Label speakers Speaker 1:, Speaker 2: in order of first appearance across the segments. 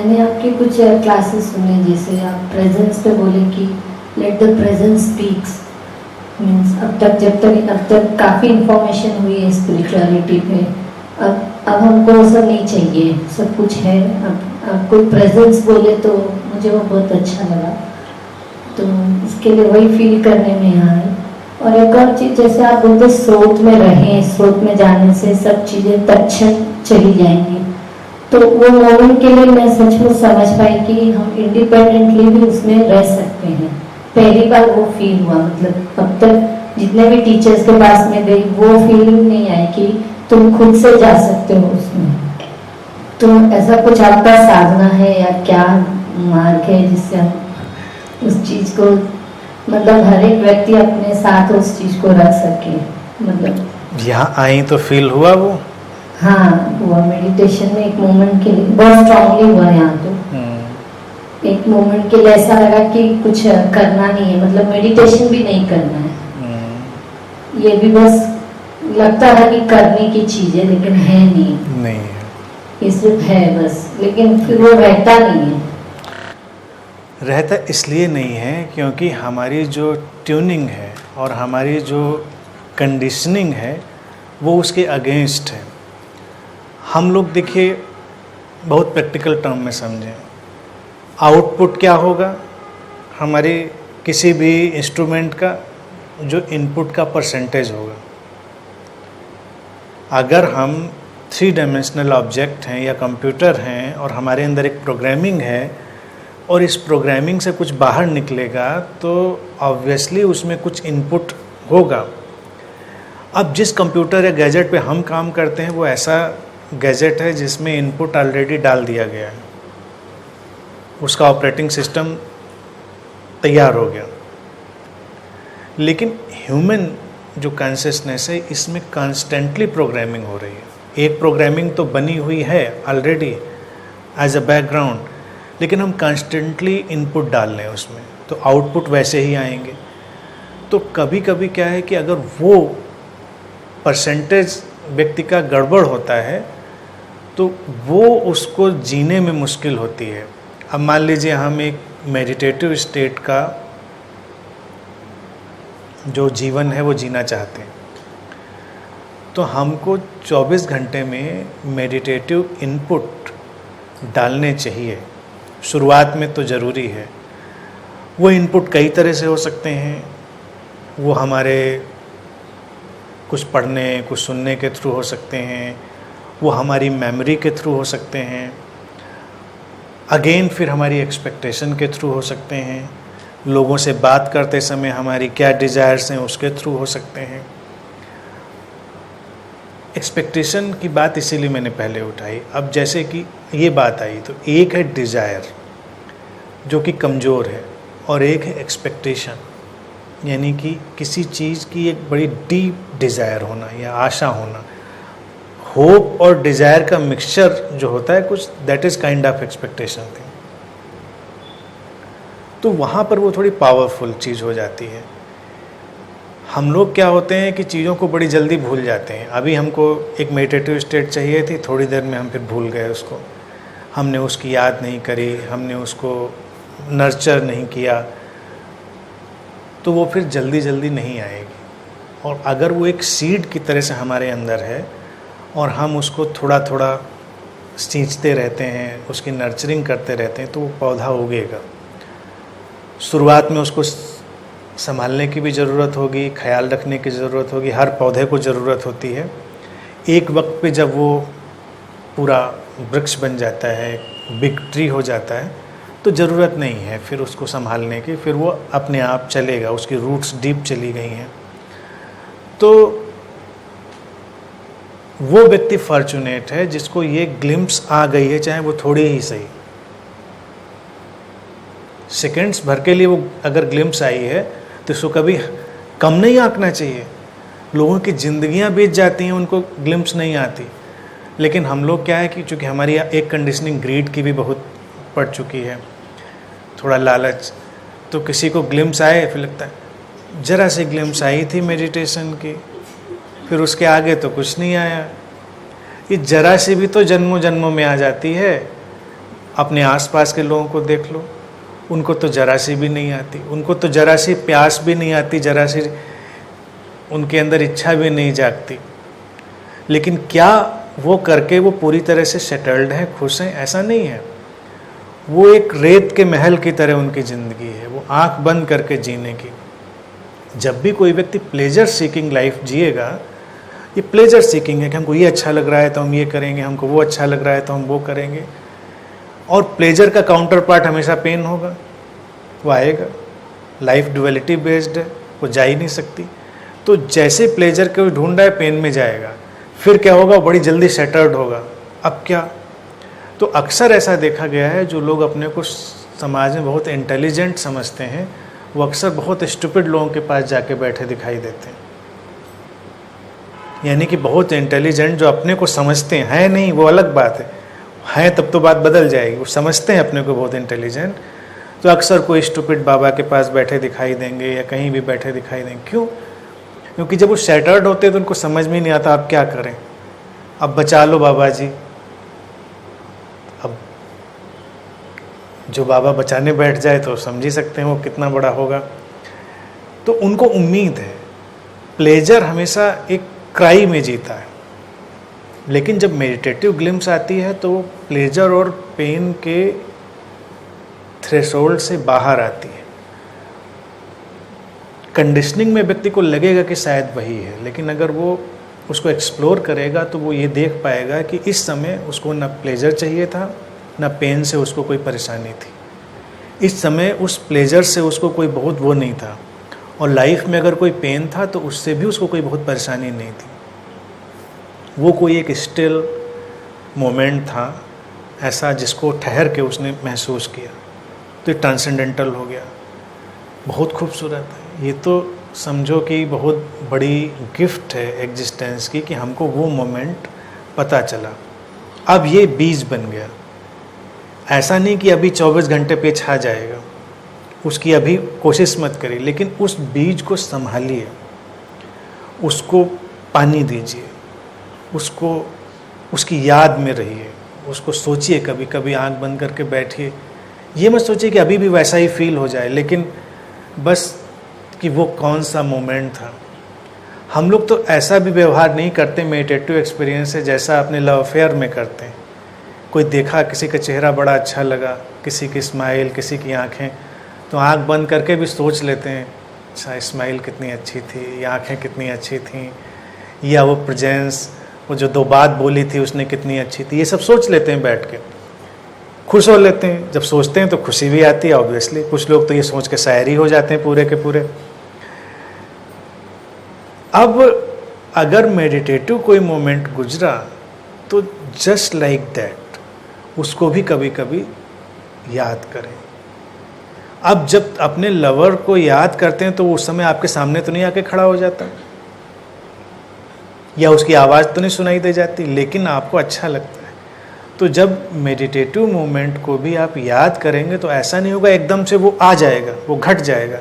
Speaker 1: मैंने आपकी कुछ क्लासेस सुने, जैसे आप प्रेजेंस पे बोले कि let the presence speaks, means अब तक काफ़ी इंफॉर्मेशन हुई है स्पिरिचुअलिटी पे, अब हमको सब नहीं चाहिए, सब कुछ है। अब कोई प्रेजेंस बोले तो मुझे वो बहुत अच्छा लगा, तो इसके लिए वही फील करने में यहाँ है। और एक और चीज़, जैसे आप बोलते स्रोत में रहें, स्रोत में जाने से सब चीज़ें तत्क्षण चली जाएंगी, तो वो मोमेंट के लिए मैं सचमुच समझ पाई कि हम इंडिपेंडेंटली भी उसमें रह सकते हैं। पहली बार वो फील हुआ, मतलब अब तक जितने भी टीचर्स के पास में गई वो फीलिंग नहीं आई कि तुम खुद से जा सकते हो उसमें। तो ऐसा कुछ आपका साधना है या क्या मार्ग है जिससे हम उस चीज़ को, मतलब हर एक व्यक्ति अपने साथ उस चीज़ को रख सके? मतलब
Speaker 2: यहाँ आई तो फील हुआ वो?
Speaker 1: हाँ हुआ, मेडिटेशन में एक मोमेंट के लिए बहुत स्ट्रांगली हुआ। यहाँ तो एक मोमेंट के लिए ऐसा लगा कि कुछ करना नहीं है, मतलब मेडिटेशन भी नहीं करना है, ये भी बस लगता है कि करने की चीज है लेकिन है नहीं
Speaker 2: है,
Speaker 1: ये सिर्फ है बस, लेकिन फिर वो रहता नहीं है।
Speaker 2: रहता इसलिए नहीं है क्योंकि हमारी जो ट्यूनिंग है और हमारी जो कंडीशनिंग है वो उसके अगेंस्ट है। हम लोग देखिए बहुत प्रैक्टिकल टर्म में समझें, आउटपुट क्या होगा हमारे किसी भी इंस्ट्रूमेंट का, जो इनपुट का परसेंटेज होगा। अगर हम 3 डायमेंशनल ऑब्जेक्ट हैं या कंप्यूटर हैं और हमारे अंदर एक प्रोग्रामिंग है और इस प्रोग्रामिंग से कुछ बाहर निकलेगा तो ऑब्वियसली उसमें कुछ इनपुट होगा। अब जिस कंप्यूटर या गैजेट पे हम काम करते हैं वो ऐसा गैजेट है जिसमें इनपुट ऑलरेडी डाल दिया गया है, उसका ऑपरेटिंग सिस्टम तैयार हो गया। लेकिन ह्यूमन जो कॉन्शियसनेस है इसमें कॉन्स्टेंटली प्रोग्रामिंग हो रही है। एक प्रोग्रामिंग तो बनी हुई है ऑलरेडी एज अ बैकग्राउंड, लेकिन हम कॉन्स्टेंटली इनपुट डाल रहे हैं उसमें, तो आउटपुट वैसे ही आएंगे। तो कभी कभी क्या है कि अगर वो परसेंटेज व्यक्ति का गड़बड़ होता है तो वो उसको जीने में मुश्किल होती है। अब मान लीजिए हम एक मेडिटेटिव स्टेट का जो जीवन है वो जीना चाहते हैं, तो हमको 24 घंटे में मेडिटेटिव इनपुट डालने चाहिए। शुरुआत में तो ज़रूरी है। वो इनपुट कई तरह से हो सकते हैं, वो हमारे कुछ पढ़ने कुछ सुनने के थ्रू हो सकते हैं, वो हमारी मेमोरी के थ्रू हो सकते हैं, अगेन फिर हमारी एक्सपेक्टेशन के थ्रू हो सकते हैं, लोगों से बात करते समय हमारी क्या डिज़ायर्स हैं उसके थ्रू हो सकते हैं। एक्सपेक्टेशन की बात इसीलिए मैंने पहले उठाई। अब जैसे कि ये बात आई तो एक है डिज़ायर जो कि कमज़ोर है और एक है एक्सपेक्टेशन, यानी कि किसी चीज़ की एक बड़ी डीप डिज़ायर होना या आशा होना। होप और डिज़ायर का मिक्सचर जो होता है कुछ, that is kind of expectation thing. तो वहाँ पर वो थोड़ी पावरफुल चीज़ हो जाती है। हम लोग क्या होते हैं कि चीज़ों को बड़ी जल्दी भूल जाते हैं। अभी हमको एक मेडिटेटिव स्टेट चाहिए थी, थोड़ी देर में हम फिर भूल गए उसको, हमने उसकी याद नहीं करी, हमने उसको नर्चर नहीं किया, तो वो फिर जल्दी जल्दी नहीं आएगी। और अगर वो एक सीड की तरह से हमारे अंदर है और हम उसको थोड़ा थोड़ा सींचते रहते हैं, उसकी नर्चरिंग करते रहते हैं, तो वो पौधा उगेगा। शुरुआत में उसको संभालने की भी ज़रूरत होगी, ख्याल रखने की ज़रूरत होगी, हर पौधे को ज़रूरत होती है। एक वक्त पे जब वो पूरा वृक्ष बन जाता है, बिग ट्री हो जाता है, तो ज़रूरत नहीं है फिर उसको संभालने की, फिर वो अपने आप चलेगा, उसकी रूट्स डीप चली गई हैं। तो वो व्यक्ति फॉर्चुनेट है जिसको ये ग्लिम्प्स आ गई है, चाहे वो थोड़ी ही सही, सेकेंड्स भर के लिए वो अगर ग्लिम्प्स आई है तो इसको कभी कम नहीं आंकना चाहिए। लोगों की ज़िंदगियां बीत जाती हैं, उनको ग्लिम्प्स नहीं आती। लेकिन हम लोग क्या है कि चूँकि हमारी एक कंडीशनिंग ग्रीड की भी बहुत पड़ चुकी है, थोड़ा लालच, तो किसी को ग्लिम्प्स आए फिर लगता है ज़रा सी ग्लिम्प्स आई थी मेडिटेशन की, फिर उसके आगे तो कुछ नहीं आया। ये ज़रा सी भी तो जन्मों जन्मों में आ जाती है। अपने आसपास के लोगों को देख लो, उनको तो जरा सी भी नहीं आती, उनको तो जरा सी प्यास भी नहीं आती, जरा सी उनके अंदर इच्छा भी नहीं जागती। लेकिन क्या वो करके वो पूरी तरह से सेटल्ड हैं, खुश हैं? ऐसा नहीं है। वो एक रेत के महल की तरह उनकी ज़िंदगी है, वो आंख बंद करके जीने की। जब भी कोई व्यक्ति प्लेजर सीकिंग लाइफ जिएगा, ये प्लेजर सीकिंग है कि हमको ये अच्छा लग रहा है तो हम ये करेंगे, हमको वो अच्छा लग रहा है तो हम वो करेंगे। और प्लेजर का काउंटर पार्ट हमेशा पेन होगा, वो आएगा। लाइफ डुअलिटी बेस्ड है, वो जा ही नहीं सकती। तो जैसे प्लेजर को ढूंढ रहा है, पेन में जाएगा। फिर क्या होगा? बड़ी जल्दी सेटल्ड होगा। अब क्या? तो अक्सर ऐसा देखा गया है, जो लोग अपने को समाज में बहुत इंटेलिजेंट समझते हैं, वो अक्सर बहुत स्टूपिड लोगों के पास जाके बैठे दिखाई देते हैं। यानी कि बहुत इंटेलिजेंट जो अपने को समझते हैं नहीं, वो अलग बात है तब तो बात बदल जाएगी। वो समझते हैं अपने को बहुत इंटेलिजेंट, तो अक्सर कोई स्टूपिड बाबा के पास बैठे दिखाई देंगे या कहीं भी बैठे दिखाई देंगे। क्यों? क्योंकि जब वो शैटर्ड होते हैं तो उनको समझ में नहीं आता आप क्या करें। अब बचा लो बाबा जी। अब जो बाबा बचाने बैठ जाए तो समझ ही सकते हैं वो कितना बड़ा होगा। तो उनको उम्मीद है। प्लेजर हमेशा एक क्राई में जीता है, लेकिन जब मेडिटेटिव ग्लिम्स आती है तो वो प्लेजर और पेन के थ्रेशोल्ड से बाहर आती है। कंडीशनिंग में व्यक्ति को लगेगा कि शायद वही है, लेकिन अगर वो उसको एक्सप्लोर करेगा तो वो ये देख पाएगा कि इस समय उसको ना प्लेजर चाहिए था, ना पेन से उसको कोई परेशानी थी। इस समय उस प्लेजर से उसको कोई बहुत वो नहीं था, और लाइफ में अगर कोई पेन था तो उससे भी उसको कोई बहुत परेशानी नहीं थी। वो कोई एक स्टिल मोमेंट था ऐसा, जिसको ठहर के उसने महसूस किया, तो ये ट्रांसेंडेंटल हो गया। बहुत खूबसूरत है ये। तो समझो कि बहुत बड़ी गिफ्ट है एग्जिस्टेंस की कि हमको वो मोमेंट पता चला। अब ये बीज बन गया। ऐसा नहीं कि अभी 24 घंटे पे छा जाएगा, उसकी अभी कोशिश मत करिए, लेकिन उस बीज को संभालिए, उसको पानी दीजिए, उसको उसकी याद में रहिए, उसको सोचिए। कभी कभी आंख बंद करके बैठिए। ये मत सोचिए कि अभी भी वैसा ही फील हो जाए, लेकिन बस कि वो कौन सा मोमेंट था। हम लोग तो ऐसा भी व्यवहार नहीं करते मेडिटेटिव एक्सपीरियंस से जैसा अपने लव अफेयर में करते हैं। कोई देखा, किसी का चेहरा बड़ा अच्छा लगा, किसी की स्माइल, किसी की आँखें, तो आँख बंद करके भी सोच लेते हैं, अच्छा स्माइल कितनी अच्छी थी, या आँखें कितनी अच्छी थी, या वो प्रेजेंस, वो जो 2 बात बोली थी उसने कितनी अच्छी थी। ये सब सोच लेते हैं बैठ के, खुश हो लेते हैं। जब सोचते हैं तो खुशी भी आती है ऑब्वियसली। कुछ लोग तो ये सोच के शायरी हो जाते हैं पूरे के पूरे। अब अगर मेडिटेटिव कोई मोमेंट गुजरा तो जस्ट लाइक दैट उसको भी कभी कभी याद करें। अब जब अपने लवर को याद करते हैं तो उस समय आपके सामने तो नहीं आके खड़ा हो जाता, या उसकी आवाज़ तो नहीं सुनाई दे जाती, लेकिन आपको अच्छा लगता है। तो जब मेडिटेटिव मोमेंट को भी आप याद करेंगे तो ऐसा नहीं होगा एकदम से वो आ जाएगा, वो घट जाएगा,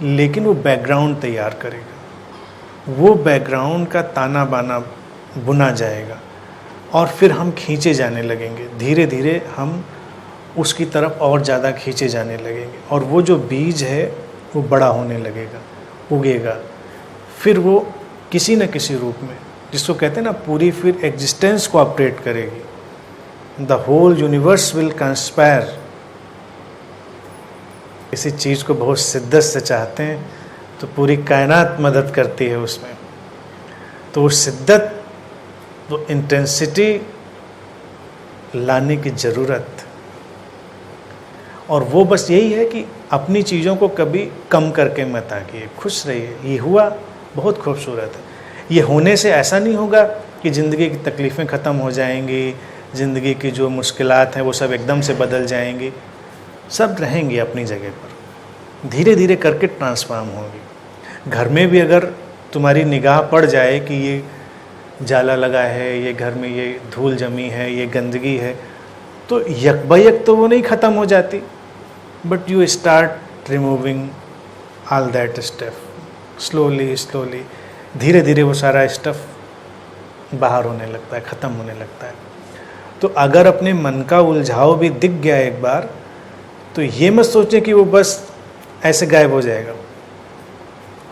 Speaker 2: लेकिन वो बैकग्राउंड तैयार करेगा। वो बैकग्राउंड का ताना बाना बुना जाएगा, और फिर हम खींचे जाने लगेंगे। धीरे धीरे हम उसकी तरफ और ज़्यादा खींचे जाने लगेंगे, और वो जो बीज है वो बड़ा होने लगेगा, उगेगा। फिर वो किसी न किसी रूप में, जिसको कहते हैं ना, पूरी फिर एग्जिस्टेंस को ऑपरेट करेगी। The whole universe will conspire. किसी चीज़ को बहुत शिद्दत से चाहते हैं तो पूरी कायनात मदद करती है उसमें। तो वो शिद्दत, वो इंटेंसिटी लाने की ज़रूरत, और वो बस यही है कि अपनी चीज़ों को कभी कम करके मत आकिए, खुश रहिए। ये हुआ, बहुत खूबसूरत है। ये होने से ऐसा नहीं होगा कि ज़िंदगी की तकलीफ़ें ख़त्म हो जाएंगी, ज़िंदगी की जो मुश्किलात हैं वो सब एकदम से बदल जाएंगी। सब रहेंगी अपनी जगह पर, धीरे धीरे करके ट्रांसफॉर्म होंगी। घर में भी अगर तुम्हारी निगाह पड़ जाए कि ये जाला लगा है, ये घर में ये धूल जमी है, ये गंदगी है, तो यकबयक तो वो नहीं ख़त्म हो जाती, but you start removing all that stuff slowly slowly. धीरे धीरे वो सारा स्टफ बाहर होने लगता है, ख़त्म होने लगता है। तो अगर अपने मन का उलझाव भी दिख गया एक बार, तो ये मत सोचें कि वो बस ऐसे गायब हो जाएगा।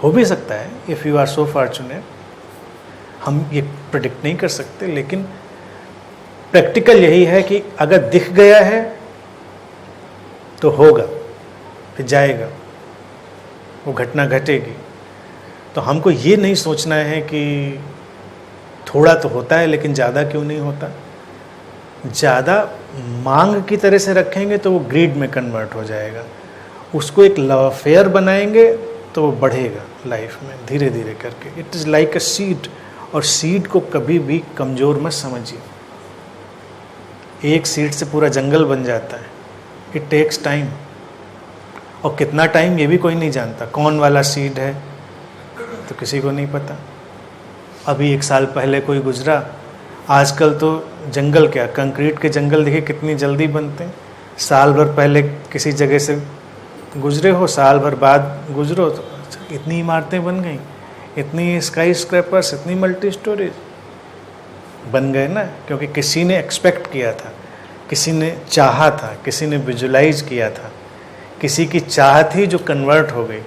Speaker 2: हो भी सकता है, if you are so fortunate. हम ये प्रेडिक्ट नहीं कर सकते, लेकिन प्रैक्टिकल यही है कि अगर दिख गया है तो होगा, फिर जाएगा, वो घटना घटेगी। तो हमको ये नहीं सोचना है कि थोड़ा तो होता है लेकिन ज़्यादा क्यों नहीं होता। ज़्यादा मांग की तरह से रखेंगे तो वो ग्रीड में कन्वर्ट हो जाएगा। उसको एक लव अफेयर बनाएंगे तो वो बढ़ेगा लाइफ में धीरे धीरे करके। It is like a seed, और सीड को कभी भी कमज़ोर मत समझिए। एक सीड से पूरा जंगल बन जाता है। इट टेक्स टाइम, और कितना टाइम ये भी कोई नहीं जानता। कौन वाला सीड है तो किसी को नहीं पता। अभी 1 साल पहले कोई गुजरा, आजकल तो जंगल क्या, कंक्रीट के जंगल देखिए कितनी जल्दी बनते हैं। साल भर पहले किसी जगह से गुजरे हो, साल भर बाद गुजरो तो इतनी इमारतें बन गई, इतनी स्काई स्क्रैपर्स, इतनी मल्टी स्टोरेज बन गए ना, क्योंकि किसी ने एक्सपेक्ट किया था, किसी ने चाहा था, किसी ने विजुलाइज किया था, किसी की चाहत ही जो कन्वर्ट हो गई।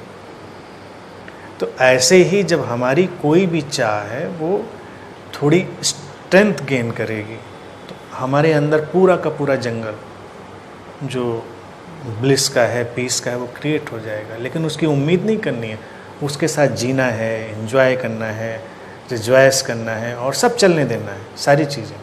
Speaker 2: तो ऐसे ही जब हमारी कोई भी चाह है वो थोड़ी स्ट्रेंथ गेन करेगी, तो हमारे अंदर पूरा का पूरा जंगल जो ब्लिस का है, पीस का है, वो क्रिएट हो जाएगा। लेकिन उसकी उम्मीद नहीं करनी है, उसके साथ जीना है, एंजॉय करना है, रिजॉयस करना है, और सब चलने देना है सारी चीज़ें।